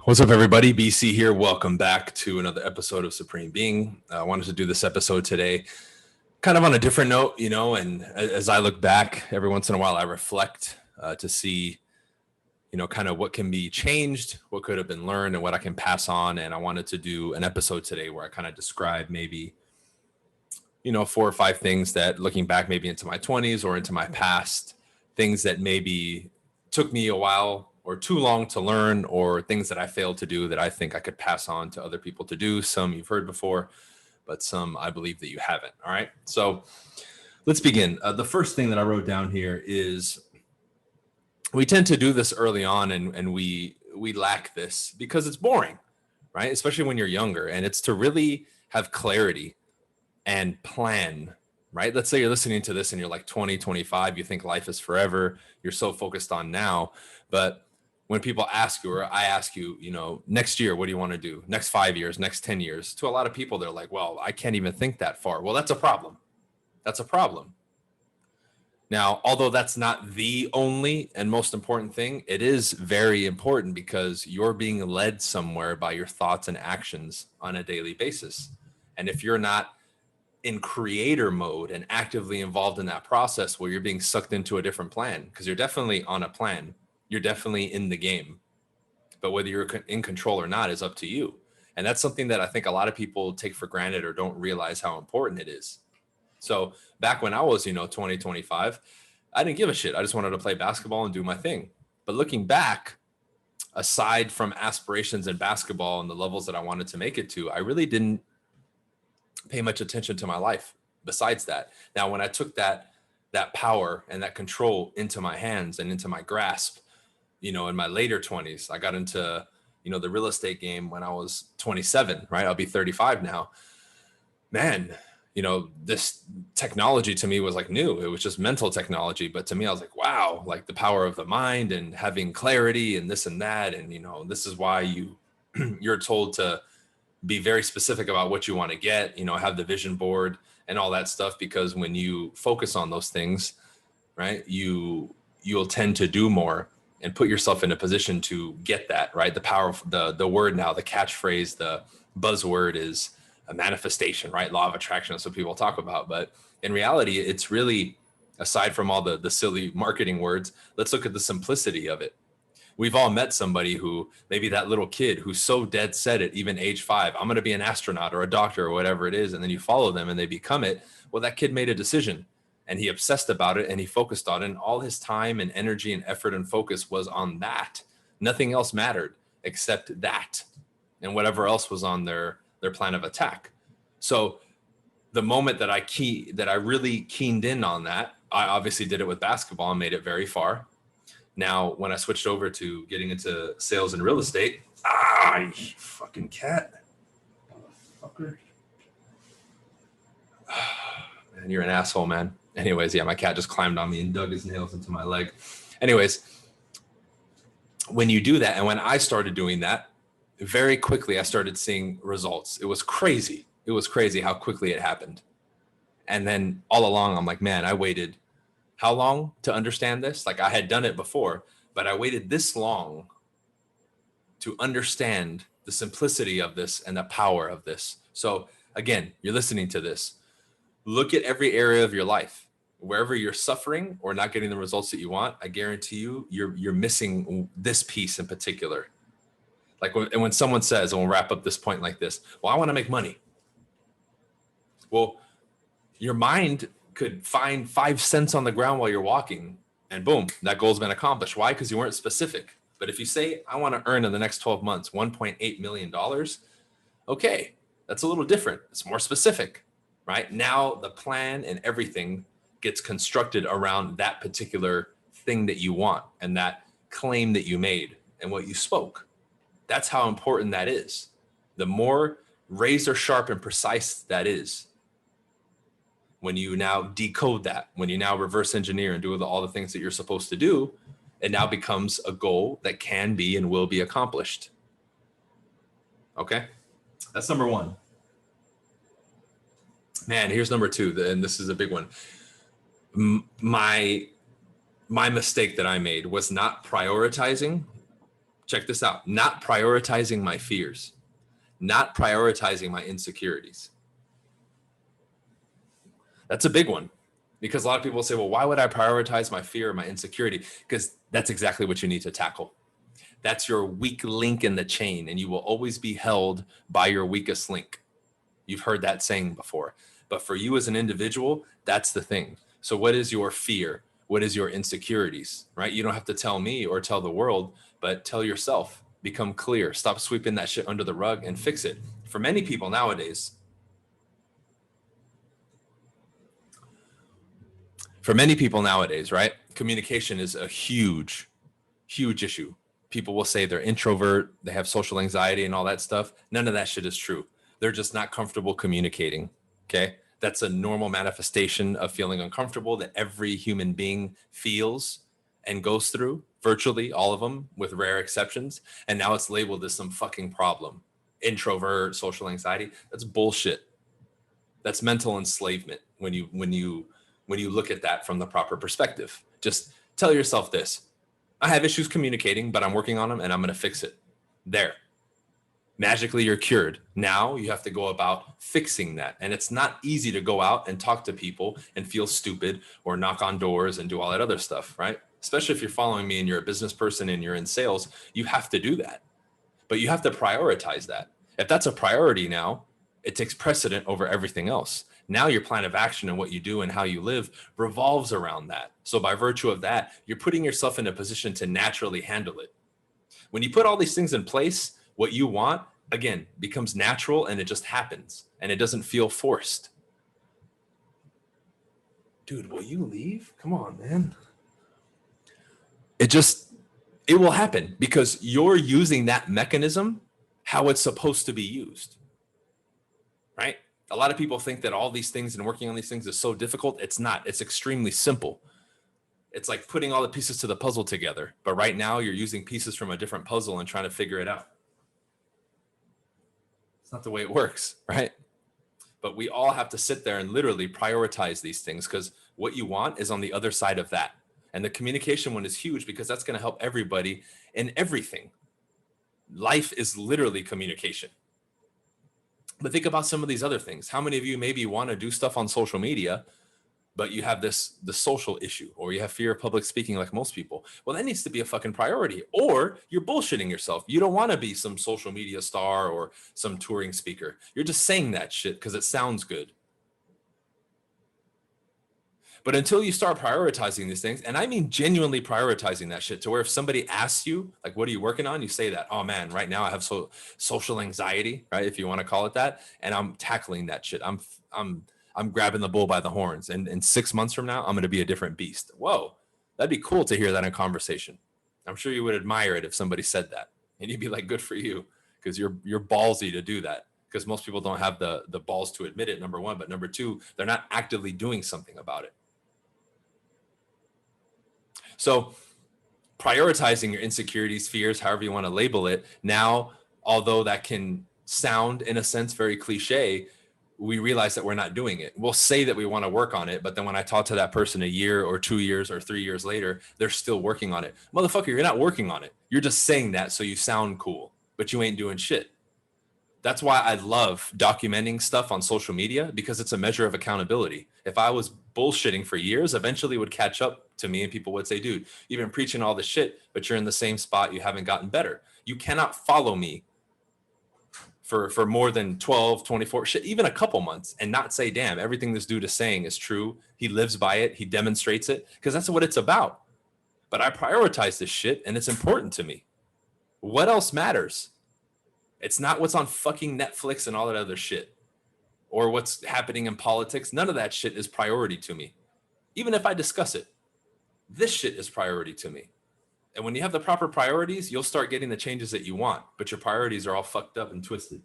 What's up, everybody? BC here. Welcome back to another episode of Supreme Being. I wanted to do this episode today kind of on a different note, and as I look back, every once in a while, I reflect to see, kind of what can be changed, what could have been learned, and what I can pass on. And I wanted to do an episode today where I kind of describe maybe, 4 or 5 things that looking back maybe into my 20s or into my past, things that maybe took me a while or too long to learn, or things that I failed to do that I think I could pass on to other people to do. Some you've heard before, but some I believe that you haven't. All right. So let's begin. The first thing that I wrote down here is we tend to do this early on, and we lack this because it's boring, right? Especially when you're younger, and it's to really have clarity and plan, right? Let's say you're listening to this and you're like 20, 25, you think life is forever. You're so focused on now. But when people ask you, or I ask you, next year, what do you want to do? Next 5 years, next 10 years? To a lot of people, they're like, well, I can't even think that far. Well, that's a problem. That's a problem. Now, although that's not the only and most important thing, it is very important because you're being led somewhere by your thoughts and actions on a daily basis. And if you're not in creator mode and actively involved in that process, where you're being sucked into a different plan, because you're definitely on a plan, you're definitely in the game, but whether you're in control or not is up to you. And that's something that I think a lot of people take for granted or don't realize how important it is. So back when I was, 20, 25, I didn't give a shit. I just wanted to play basketball and do my thing. But looking back, aside from aspirations in basketball and the levels that I wanted to make it to, I really didn't pay much attention to my life besides that. Now, when I took that power and that control into my hands and into my grasp, in my later 20s, I got into, the real estate game when I was 27, right? I'll be 35 now. Man, this technology to me was like new. It was just mental technology. But to me, I was like, wow, like the power of the mind and having clarity and this and that. And, this is why you're told to be very specific about what you want to get, have the vision board and all that stuff, because when you focus on those things, right, you'll tend to do more and put yourself in a position to get that, right? The power of the word now, the catchphrase, the buzzword is a manifestation, right? Law of attraction. That's what people talk about. But in reality, it's really, aside from all the silly marketing words, let's look at the simplicity of it. We've all met somebody who, maybe that little kid who's so dead set at even age 5, I'm going to be an astronaut or a doctor or whatever it is. And then you follow them and they become it. Well, that kid made a decision and he obsessed about it and he focused on it. And all his time and energy and effort and focus was on that. Nothing else mattered except that and whatever else was on their plan of attack. So the moment that I really keened in on that, I obviously did it with basketball and made it very far. Now, when I switched over to getting into sales and real estate, you fucking cat. Motherfucker. Man, you're an asshole, man. Anyways, yeah, my cat just climbed on me and dug his nails into my leg. Anyways, when you do that, and when I started doing that, very quickly I started seeing results. It was crazy. It was crazy how quickly it happened. And then all along, I'm like, man, I waited how long to understand this? Like, I had done it before, but I waited this long to understand the simplicity of this and the power of this. So again, you're listening to this. Look at every area of your life. Wherever you're suffering or not getting the results that you want, I guarantee you're missing this piece in particular. Like when someone says, and we'll wrap up this point like this, well, I want to make money. Well, your mind could find 5 cents on the ground while you're walking and boom, that goal's been accomplished. Why? Because you weren't specific. But if you say, I want to earn in the next 12 months $1.8 million, okay, that's a little different. It's more specific, right? Now the plan and everything gets constructed around that particular thing that you want and that claim that you made and what you spoke. That's how important that is. The more razor sharp and precise that is, when you now decode that, when you now reverse engineer and do all the things that you're supposed to do, it now becomes a goal that can be and will be accomplished. Okay? That's number one. Man, here's number two, and this is a big one. My mistake that I made was not prioritizing Check this out. Not prioritizing my fears, not prioritizing my insecurities. That's a big one, because a lot of people say, well, why would I prioritize my fear or my insecurity? Because that's exactly what you need to tackle. That's your weak link in the chain, and you will always be held by your weakest link. You've heard that saying before. But for you as an individual, that's the thing. So what is your fear? What is your insecurities, right? You don't have to tell me or tell the world, but tell yourself. Become clear. Stop sweeping that shit under the rug and fix it. For many people nowadays, right? Communication is a huge, huge issue. People will say they're introvert, they have social anxiety and all that stuff. None of that shit is true. They're just not comfortable communicating. Okay. That's a normal manifestation of feeling uncomfortable that every human being feels and goes through, virtually all of them, with rare exceptions. And now it's labeled as some fucking problem. Introvert, social anxiety. That's bullshit. That's mental enslavement when you look at that from the proper perspective. Just tell yourself this: I have issues communicating, but I'm working on them and I'm going to fix it. There. Magically, you're cured. Now you have to go about fixing that. And it's not easy to go out and talk to people and feel stupid or knock on doors and do all that other stuff, right? Especially if you're following me and you're a business person and you're in sales, you have to do that. But you have to prioritize that. If that's a priority now, it takes precedent over everything else. Now your plan of action and what you do and how you live revolves around that. So by virtue of that, you're putting yourself in a position to naturally handle it. When you put all these things in place, what you want, again, becomes natural and it just happens and it doesn't feel forced. Dude, will you leave? Come on, man. It will happen because you're using that mechanism how it's supposed to be used, right? A lot of people think that all these things and working on these things is so difficult. It's not. It's extremely simple. It's like putting all the pieces to the puzzle together. But right now you're using pieces from a different puzzle and trying to figure it out. It's not the way it works, right? But we all have to sit there and literally prioritize these things because what you want is on the other side of that. And the communication one is huge because that's going to help everybody in everything. Life is literally communication. But think about some of these other things. How many of you maybe want to do stuff on social media, but you have the social issue, or you have fear of public speaking like most people? Well, that needs to be a fucking priority. Or you're bullshitting yourself. You don't want to be some social media star or some touring speaker. You're just saying that shit because it sounds good. But until you start prioritizing these things, and I mean genuinely prioritizing that shit to where if somebody asks you, like, what are you working on? You say that, oh man, right now I have social anxiety, right? If you want to call it that. And I'm tackling that shit. I'm grabbing the bull by the horns. And in 6 months from now, I'm going to be a different beast. Whoa, that'd be cool to hear that in conversation. I'm sure you would admire it if somebody said that. And you'd be like, good for you, because you're ballsy to do that. Because most people don't have the balls to admit it, number one. But number two, they're not actively doing something about it. So prioritizing your insecurities, fears, however you want to label it. Now, although that can sound in a sense very cliche, we realize that we're not doing it. We'll say that we want to work on it, but then when I talk to that person a year or 2 years or 3 years later, they're still working on it. Motherfucker, you're not working on it. You're just saying that so you sound cool, but you ain't doing shit. That's why I love documenting stuff on social media, because it's a measure of accountability. If I was bullshitting for years, eventually it would catch up to me and people would say, dude, you've been preaching all this shit, but you're in the same spot. You haven't gotten better. You cannot follow me for more than 12, 24, shit, even a couple months and not say, damn, everything this dude is saying is true. He lives by it. He demonstrates it, because that's what it's about. But I prioritize this shit and it's important to me. What else matters? It's not what's on fucking Netflix and all that other shit, or what's happening in politics. None of that shit is priority to me. Even if I discuss it, this shit is priority to me. And when you have the proper priorities, you'll start getting the changes that you want, but your priorities are all fucked up and twisted.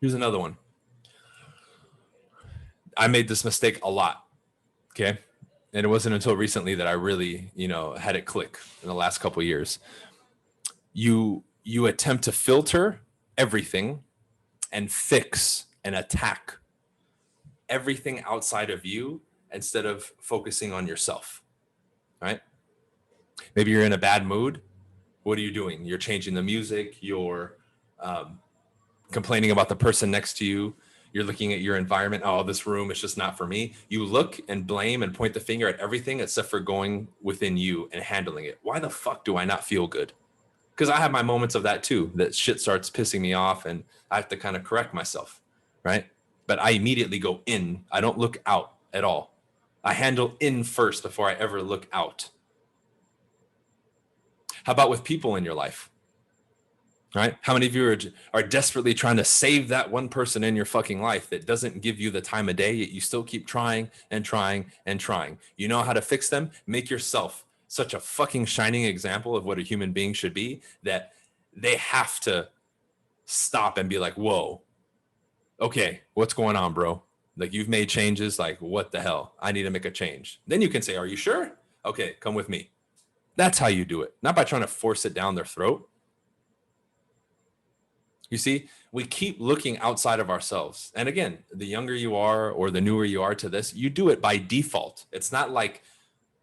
Here's another one. I made this mistake a lot. Okay. And it wasn't until recently that I really, had it click in the last couple of years. You attempt to filter everything and fix and attack everything outside of you instead of focusing on yourself, right? Maybe you're in a bad mood. What are you doing? You're changing the music. You're complaining about the person next to you. You're looking at your environment. Oh, this room is just not for me. You look and blame and point the finger at everything except for going within you and handling it. Why the fuck do I not feel good? Because I have my moments of that too, that shit starts pissing me off and I have to kind of correct myself, right? But I immediately go in. I don't look out at all. I handle in first before I ever look out. How about with people in your life? Right? How many of you are desperately trying to save that one person in your fucking life that doesn't give you the time of day, yet you still keep trying and trying and trying? You know how to fix them? Make yourself such a fucking shining example of what a human being should be that they have to stop and be like, whoa, okay, what's going on, bro? Like, you've made changes. Like, what the hell? I need to make a change. Then you can say, are you sure? Okay, come with me. That's how you do it. Not by trying to force it down their throat. You see, we keep looking outside of ourselves. And again, the younger you are or the newer you are to this, you do it by default. It's not like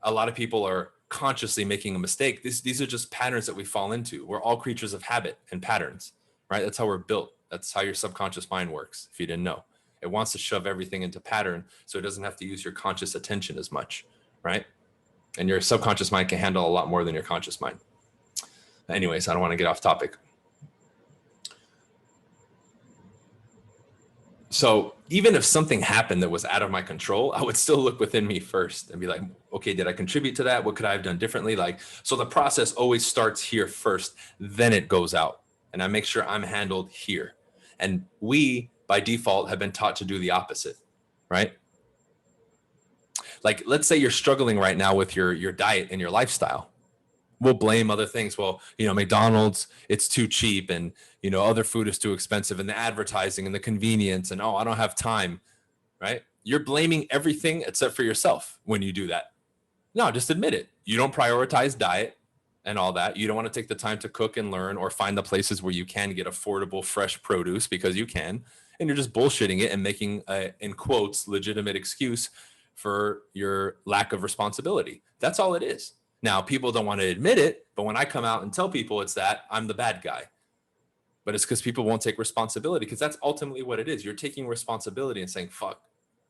a lot of people are consciously making a mistake. These are just patterns that we fall into. We're all creatures of habit and patterns, right? That's how we're built. That's how your subconscious mind works, if you didn't know. It wants to shove everything into pattern so it doesn't have to use your conscious attention as much, right? And your subconscious mind can handle a lot more than your conscious mind. Anyways, I don't want to get off topic. So even if something happened that was out of my control, I would still look within me first and be like, okay, did I contribute to that? What could I have done differently? Like, so the process always starts here first, then it goes out. And I make sure I'm handled here. And we, by default, have been taught to do the opposite, right? Like, let's say you're struggling right now with your diet and your lifestyle. We'll blame other things. Well, McDonald's, it's too cheap, and other food is too expensive, and the advertising and the convenience, and I don't have time, right? You're blaming everything except for yourself when you do that. No, just admit it. You don't prioritize diet and all that. You don't want to take the time to cook and learn or find the places where you can get affordable, fresh produce because you can, and you're just bullshitting it and making a, in quotes, legitimate excuse for your lack of responsibility. That's all it is. Now, people don't want to admit it, but when I come out and tell people it's that, I'm the bad guy. But it's because people won't take responsibility, because that's ultimately what it is. You're taking responsibility and saying, fuck,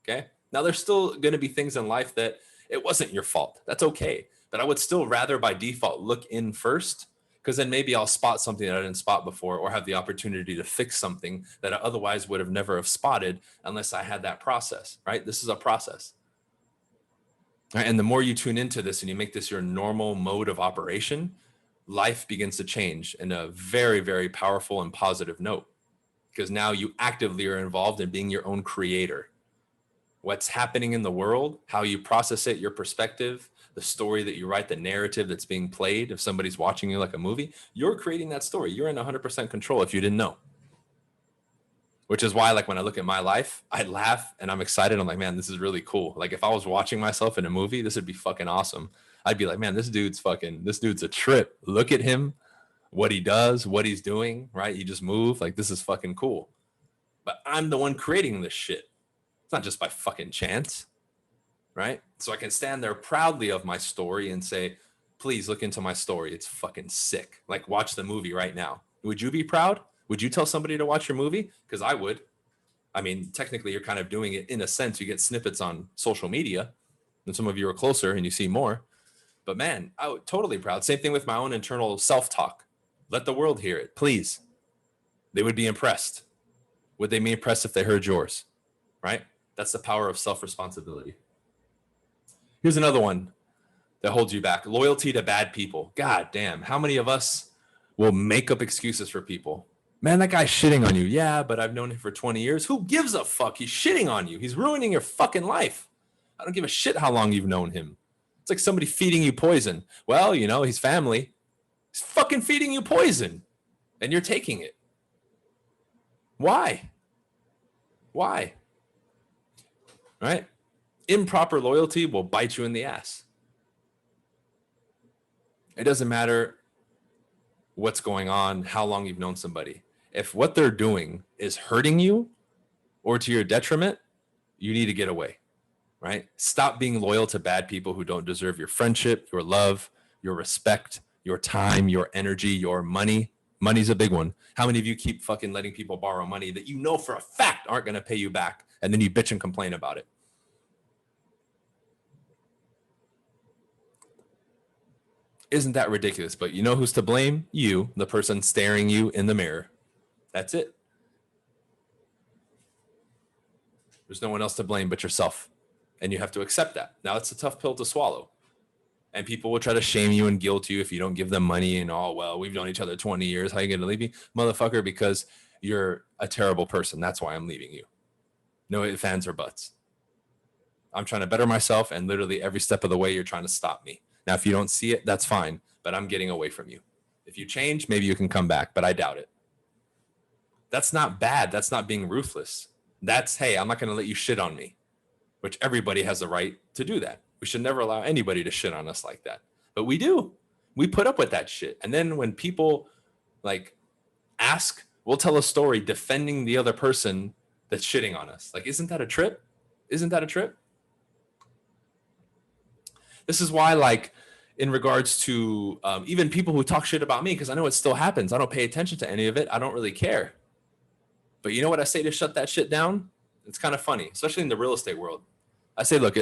okay? Now, there's still going to be things in life that it wasn't your fault. That's okay. But I would still rather by default look in first, because then maybe I'll spot something that I didn't spot before, or have the opportunity to fix something that I otherwise would have never have spotted unless I had that process, right? This is a process. And the more you tune into this and you make this your normal mode of operation, life begins to change in a very, very powerful and positive note, because now you actively are involved in being your own creator. What's happening in the world, how you process it, your perspective, the story that you write, the narrative that's being played. If somebody's watching you like a movie, you're creating that story. You're in 100% control if you didn't know. Which is why, like, when I look at my life, I laugh and I'm excited. I'm like, man, this is really cool. Like, if I was watching myself in a movie, this would be fucking awesome. I'd be like, man, this dude's a trip. Look at him, what he does, what he's doing, right? He just moved. Like, this is fucking cool. But I'm the one creating this shit. It's not just by fucking chance, right? So I can stand there proudly of my story and say, please look into my story. It's fucking sick. Like, watch the movie right now. Would you be proud? Would you tell somebody to watch your movie? Because I would. I mean, technically, you're kind of doing it in a sense. You get snippets on social media, and some of you are closer and you see more. But man, I was totally proud. Same thing with my own internal self-talk. Let the world hear it, please. They would be impressed. Would they be impressed if they heard yours? Right? That's the power of self-responsibility. Here's another one that holds you back. Loyalty to bad people. God damn. How many of us will make up excuses for people? Man, that guy's shitting on you. Yeah, but I've known him for 20 years. Who gives a fuck? He's shitting on you. He's ruining your fucking life. I don't give a shit how long you've known him. It's like somebody feeding you poison. Well, he's family. He's fucking feeding you poison, and you're taking it. Why? Why? Right? Improper loyalty will bite you in the ass. It doesn't matter what's going on, how long you've known somebody. If what they're doing is hurting you or to your detriment, you need to get away, right? Stop being loyal to bad people who don't deserve your friendship, your love, your respect, your time, your energy, your money. Money's a big one. How many of you keep fucking letting people borrow money that you know for a fact aren't going to pay you back, and then you bitch and complain about it? Isn't that ridiculous? But you know who's to blame? You, the person staring you in the mirror. That's it. There's no one else to blame but yourself. And you have to accept that. Now, it's a tough pill to swallow. And people will try to shame you and guilt you if you don't give them money and, oh, well, we've known each other 20 years. How are you going to leave me? Motherfucker, because you're a terrible person. That's why I'm leaving you. No ifs, ands, or buts. I'm trying to better myself, and literally every step of the way, you're trying to stop me. Now, if you don't see it, that's fine, but I'm getting away from you. If you change, maybe you can come back, but I doubt it. That's not bad. That's not being ruthless. That's, hey, I'm not going to let you shit on me, which everybody has the right to do that. We should never allow anybody to shit on us like that. But we do. We put up with that shit. And then when people like ask, we'll tell a story defending the other person that's shitting on us. Like, isn't that a trip? Isn't that a trip? This is why, like, in regards to even people who talk shit about me, because I know it still happens. I don't pay attention to any of it. I don't really care. But you know what I say to shut that shit down? It's kind of funny, especially in the real estate world. I say, look,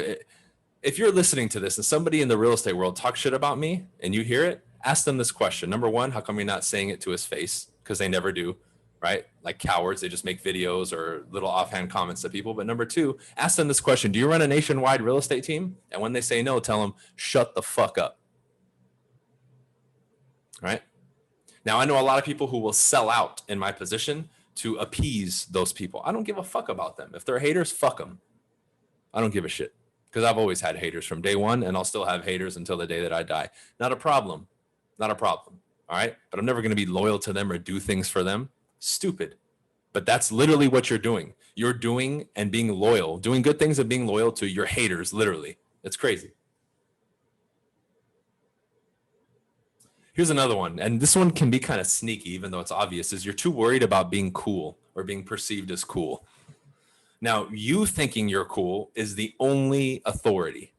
if you're listening to this and somebody in the real estate world talks shit about me and you hear it, ask them this question. Number one, how come you're not saying it to his face? Because they never do, right? Like cowards, they just make videos or little offhand comments to people. But number two, ask them this question. Do you run a nationwide real estate team? And when they say no, tell them, shut the fuck up. Right? Now, I know a lot of people who will sell out in my position to appease those people. I don't give a fuck about them. If they're haters, fuck them. I don't give a shit. Because I've always had haters from day one, and I'll still have haters until the day that I die. Not a problem. Not a problem. All right? But I'm never going to be loyal to them or do things for them. Stupid. But that's literally what you're doing. You're doing and being loyal, doing good things and being loyal to your haters, literally. It's crazy. Here's another one, and this one can be kind of sneaky, even though it's obvious, is you're too worried about being cool or being perceived as cool. Now, you thinking you're cool is the only authority.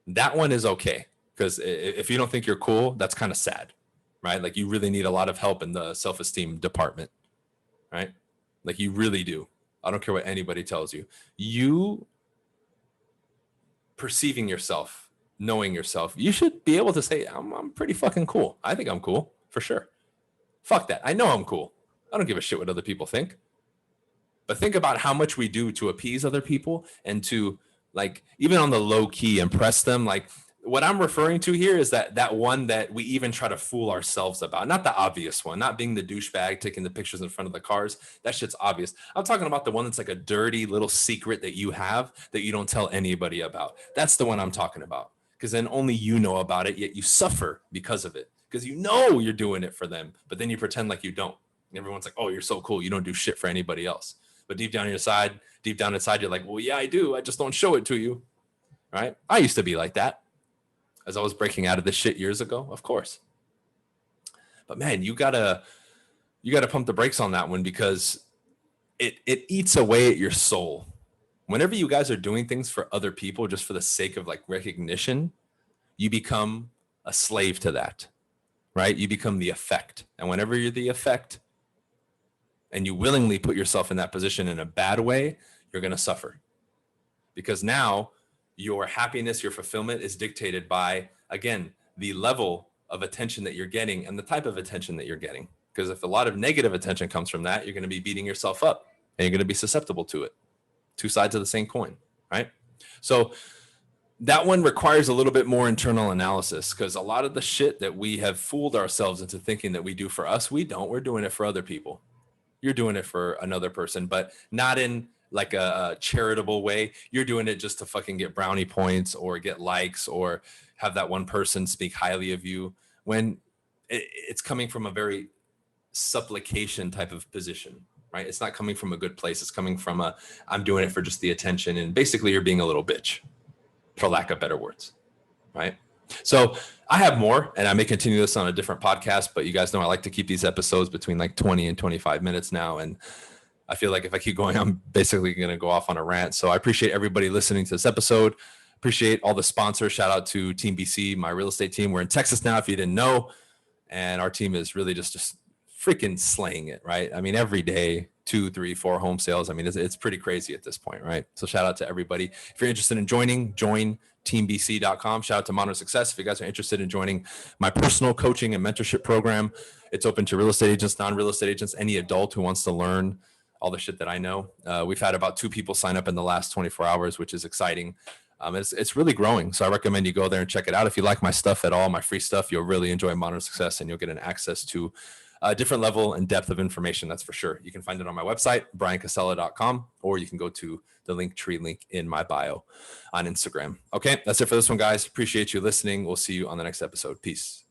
That one is okay, because if you don't think you're cool, that's kind of sad, right? Like, you really need a lot of help in the self-esteem department, right? Like, you really do. I don't care what anybody tells you. You perceiving yourself, knowing yourself, you should be able to say, I'm pretty fucking cool. I think I'm cool, for sure. Fuck that. I know I'm cool. I don't give a shit what other people think. But think about how much we do to appease other people and to, like, even on the low key, impress them. Like, what I'm referring to here is that one that we even try to fool ourselves about. Not the obvious one, not being the douchebag, taking the pictures in front of the cars. That shit's obvious. I'm talking about the one that's like a dirty little secret that you have that you don't tell anybody about. That's the one I'm talking about. Because then only you know about it, yet you suffer because of it. Because you know you're doing it for them, but then you pretend like you don't. And everyone's like, oh, you're so cool. You don't do shit for anybody else. But deep down inside, you're like, well, yeah, I do. I just don't show it to you. Right? I used to be like that as I was breaking out of this shit years ago, of course. But man, you gotta pump the brakes on that one, because it eats away at your soul. Whenever you guys are doing things for other people just for the sake of like recognition, you become a slave to that, right? You become the effect. And whenever you're the effect and you willingly put yourself in that position in a bad way, you're going to suffer. Because now your happiness, your fulfillment is dictated by, again, the level of attention that you're getting and the type of attention that you're getting. Because if a lot of negative attention comes from that, you're going to be beating yourself up and you're going to be susceptible to it. Two sides of the same coin, right? So that one requires a little bit more internal analysis, because a lot of the shit that we have fooled ourselves into thinking that we do for us, we don't. We're doing it for other people. You're doing it for another person, but not in like a charitable way. You're doing it just to fucking get brownie points or get likes or have that one person speak highly of you, when it's coming from a very supplication type of position. Right? It's not coming from a good place. It's coming from I'm doing it for just the attention. And basically you're being a little bitch, for lack of better words. Right? So I have more, and I may continue this on a different podcast, but you guys know I like to keep these episodes between like 20 and 25 minutes now. And I feel like if I keep going, I'm basically going to go off on a rant. So I appreciate everybody listening to this episode. Appreciate all the sponsors. Shout out to Team BC, my real estate team. We're in Texas now, if you didn't know. And our team is really just freaking slaying it, right? I mean, every day, 2, 3, 4 home sales. I mean, it's pretty crazy at this point, right? So shout out to everybody. If you're interested in joining, join teambc.com. Shout out to Modern Success. If you guys are interested in joining my personal coaching and mentorship program, it's open to real estate agents, non-real estate agents, any adult who wants to learn all the shit that I know. We've had about 2 people sign up in the last 24 hours, which is exciting. It's really growing. So I recommend you go there and check it out. If you like my stuff at all, my free stuff, you'll really enjoy Modern Success and you'll get an access to a different level and depth of information. That's for sure. You can find it on my website, briancasella.com, or you can go to the Linktree link in my bio on Instagram. Okay, that's it for this one, guys. Appreciate you listening. We'll see you on the next episode. Peace.